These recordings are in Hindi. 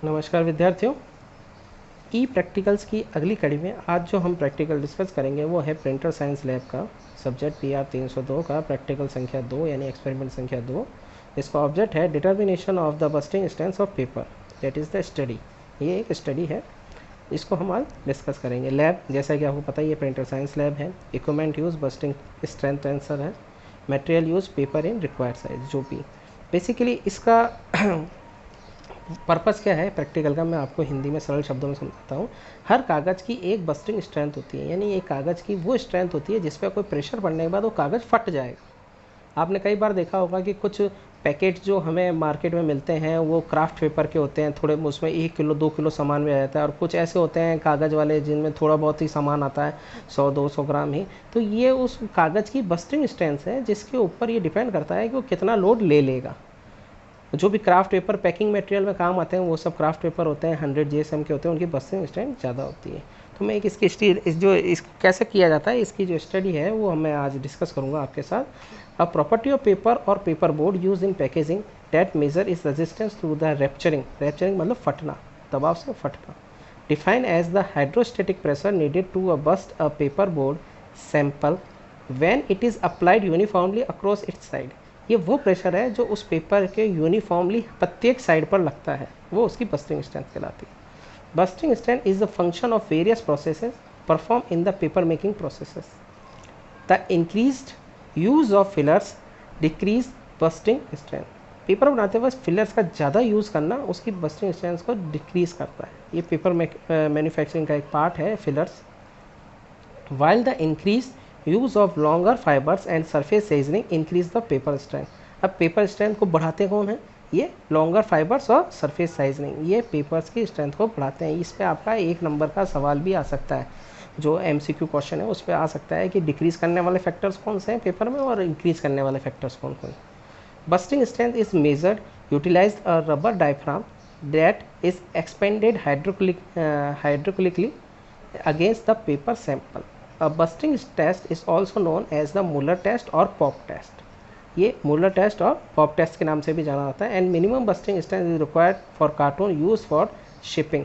नमस्कार विद्यार्थियों, ई प्रैक्टिकल्स की अगली कड़ी में आज जो हम प्रैक्टिकल डिस्कस करेंगे वो है प्रिंटर साइंस लैब का सब्जेक्ट PR 302 का प्रैक्टिकल संख्या 2 यानी एक्सपेरिमेंट संख्या 2। इसका ऑब्जेक्ट है determination of the bursting strength of paper, that is the study. ये एक स्टडी है, इसको हम आज डिस्कस करेंगे। लैब जैसा कि आपको पता ही है प्रिंटर साइंस लैब है। Equipment use bursting strength answer है। Material use paper in required size, जो भी बेसिकली इसका पर्पस क्या है प्रैक्टिकल का, मैं आपको हिंदी में सरल शब्दों में समझाता हूँ। हर कागज़ की एक बस्टिंग स्ट्रेंथ होती है, यानी एक कागज़ की वो स्ट्रेंथ होती है जिस पर कोई प्रेशर पड़ने के बाद वो कागज़ फट जाएगा। आपने कई बार देखा होगा कि कुछ पैकेट जो हमें मार्केट में मिलते हैं वो क्राफ्ट पेपर के होते हैं, थोड़े उसमें 1 किलो 2 किलो सामान भी आ जाता है, और कुछ ऐसे होते हैं कागज़ वाले जिनमें थोड़ा बहुत ही सामान आता है, 100-200 ग्राम ही। तो ये उस कागज़ की बस्टिंग स्ट्रेंथ है जिसके ऊपर ये डिपेंड करता है कि वो कितना लोड ले लेगा। जो भी क्राफ्ट पेपर पैकिंग मटेरियल में काम आते हैं वो सब क्राफ्ट पेपर होते हैं, 100 GSM के होते हैं, उनकी बस्टिंग स्ट्रेंथ ज़्यादा होती है। तो मैं एक इसकी कैसे किया जाता है इसकी जो स्टडी है वो मैं आज डिस्कस करूँगा आपके साथ। अ प्रॉपर्टी ऑफ पेपर और paper board use in packaging that measure is resistance to the rupturing मतलब फटना, दबाव से फटना। Define as the hydrostatic pressure needed to bust a paper board sample when it is applied uniformly across its side. ये वो प्रेशर है जो उस पेपर के यूनिफॉर्मली प्रत्येक साइड पर लगता है, वो उसकी बस्टिंग स्ट्रेंथ कहलाती है। Bursting strength is the function of various processes perform in the paper making processes. The increased use of fillers decrease bursting strength. Paper बनाते वक्त फिलर्स का ज़्यादा यूज़ करना उसकी बस्टिंग स्ट्रेंथ को डिक्रीज करता है। ये पेपर मैन्युफैक्चरिंग का एक पार्ट है fillers. while the increased use of longer fibers and surface seasoning increase the paper strength। अब पेपर स्ट्रेंथ को बढ़ाते कौन है? ये लॉन्गर फाइबर्स और सरफेस साइजनिंग, ये पेपर्स की स्ट्रेंथ को बढ़ाते हैं। इस पे आपका 1 नंबर का सवाल भी आ सकता है, जो MCQ क्वेश्चन है उस पर आ सकता है कि डिक्रीज करने वाले फैक्टर्स कौन से हैं पेपर में और इंक्रीज करने वाले फैक्टर्स कौन कौन। Bursting strength is measured utilized a rubber diaphragm that is expanded hydraulically against the paper sample। A busting test is also known as the Muller test और पॉप टेस्ट। ये मुलर टेस्ट और पॉप टेस्ट के नाम से भी जाना जाता है। And minimum bursting strength is required for carton use for shipping.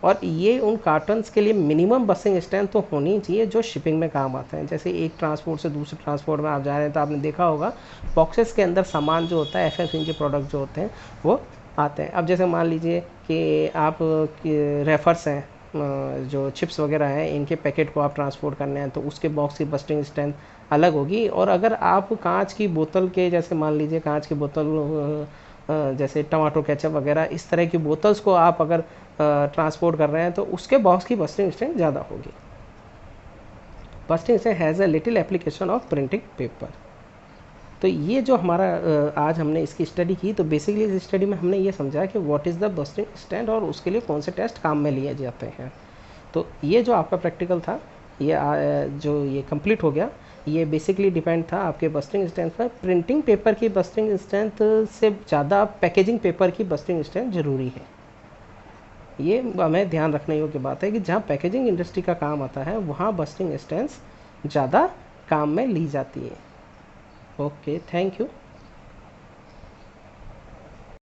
और ये उन कार्टन्स के लिए मिनिमम बस्टिंग स्ट्रेंथ तो होनी चाहिए जो शिपिंग में काम आते हैं। जैसे एक ट्रांसपोर्ट से दूसरे ट्रांसपोर्ट में आप जा रहे हैं तो आपने देखा होगा बॉक्सेस के अंदर सामान जो होता है FFN के प्रोडक्ट जो होते हैं वो आते हैं। अब जैसे मान लीजिए कि आप रेफर्स हैं, जो चिप्स वगैरह हैं, इनके पैकेट को आप ट्रांसपोर्ट करने हैं तो उसके बॉक्स की बस्टिंग स्ट्रेंथ अलग होगी। और अगर आप कांच की बोतल के, जैसे मान लीजिए कांच की बोतल जैसे टमाटो केचप वगैरह इस तरह की बोतल्स को आप अगर ट्रांसपोर्ट कर रहे हैं तो उसके बॉक्स की बस्टिंग स्ट्रेंथ ज़्यादा होगी। Bursting strength has a little application of printing paper. तो ये जो हमारा आज हमने इसकी स्टडी की, तो बेसिकली इस स्टडी में हमने ये समझा कि what is the bursting strength और उसके लिए कौन से टेस्ट काम में लिए जाते हैं। तो ये जो आपका प्रैक्टिकल था ये कंप्लीट हो गया। ये बेसिकली डिपेंड था आपके बस्टिंग स्ट्रेंथ पर। प्रिंटिंग पेपर की बस्टिंग स्ट्रेंथ से ज़्यादा पैकेजिंग पेपर की बस्टिंग स्ट्रेंथ ज़रूरी है। ये हमें ध्यान रखने योग्य बात है कि जहाँ पैकेजिंग इंडस्ट्री का काम आता है वहाँ बस्टिंग स्ट्रेंथ ज़्यादा काम में ली जाती है। Okay, thank you.